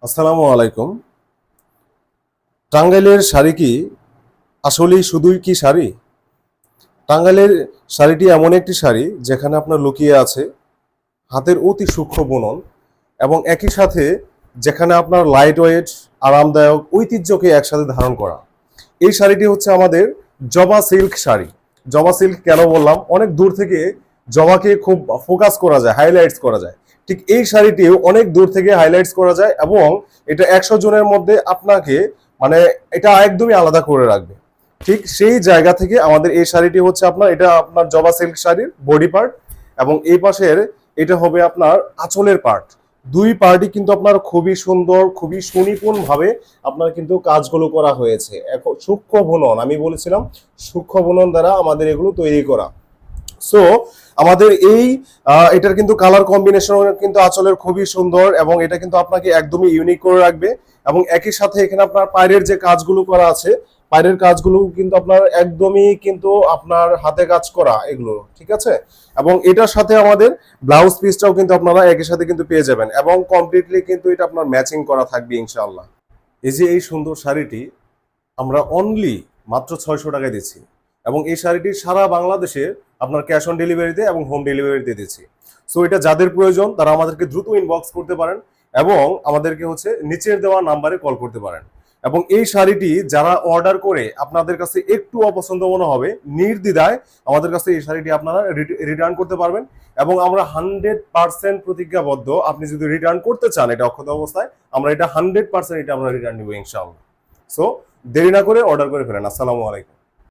আসসালামু আলাইকুম। টাঙ্গাইলের শাড়ি কি আসলেই শুধুই কি শাড়ি? টাঙ্গাইলের শাড়িটি এমন একটি শাড়ি যেখানে আপনার লুকিয়ে আছে হাতের অতি সূক্ষ্ম বুনন এবং একই সাথে যেখানে আপনার লাইট ওয়েট, আরামদায়ক ঐতিহ্যকে একসাথে ধারণ করা। এই শাড়িটি হচ্ছে আমাদের জবা সিল্ক শাড়ি। জবা সিল্ক কেন বললাম? অনেক দূর থেকে জবাকে খুব ফোকাস করা যায়, হাইলাইটস করা যায়। ঠিক এই শাড়িটিও অনেক দূর থেকে হাইলাইটস করা যায় এবং এটা 100 জনের মধ্যে আপনাকে মানে এটা একদমই আলাদা করে রাখবে। ঠিক সেই জায়গা থেকে আমাদের এই শাড়িটি হচ্ছে আপনার জবা সিল্ক শাড়ির বডি পার্ট এবং এই পাশের এটা হবে আপনার আঁচলের পার্ট। দুই পার্টই কিন্তু আপনার খুবই সুন্দর, খুবই সুনিপুণ ভাবে আপনার কিন্তু কাজগুলো করা হয়েছে। এখন সূক্ষ্ম বুনন, আমি বলেছিলাম সূক্ষ্ম বুনন দ্বারা আমাদের এগুলো তৈরি করা। সো আমাদের এই এটার কিন্তু কালার কম্বিনেশন কিন্তু আঁচলের খুবই সুন্দর এবং এটা কিন্তু আপনাকে একদমই ইউনিক করে রাখবে এবং একই সাথে এখানে আপনার পায়ের যে কাজগুলো করা আছে, পায়ের কাজগুলো কিন্তু আপনার একদমই কিন্তু আপনার হাতে কাজ করা এগুলো, ঠিক আছে? এবং এটার সাথে আমাদের ব্লাউজ পিসটাও কিন্তু আপনারা একই সাথে কিন্তু পেয়ে যাবেন এবং কমপ্লিটলি কিন্তু এটা আপনার ম্যাচিং করা থাকবে ইনশাআল্লাহ। এই যে এই সুন্দর শাড়িটি আমরা অনলি মাত্র 600 টাকায় দিচ্ছি এবং এই শাড়িটি সারা বাংলাদেশে আপনার ক্যাশ অন ডেলিভারিতে এবং হোম ডেলিভারিতে দিচ্ছি। সো এটা যাদের প্রয়োজন তারা আমাদেরকে দ্রুত ইনবক্স করতে পারেন এবং আমাদেরকে হচ্ছে নিচের দেওয়া নাম্বারে কল করতে পারেন। এবং এই শাড়িটি যারা অর্ডার করে আপনাদের কাছে একটু অপছন্দ মনে হবে, নির্দ্বিধায় আমাদের কাছে এই শাড়িটি আপনারা রিটার্ন করতে পারবেন এবং আমরা 100% প্রতিজ্ঞাবদ্ধ, আপনি যদি রিটার্ন করতে চান এটা অক্ষত অবস্থায়, আমরা এটা 100% এটা আমরা রিটার্ন নিব ইনশাআল্লাহ। সো দেরি না করে অর্ডার করে ফেলেন। আসসালামু আলাইকুম।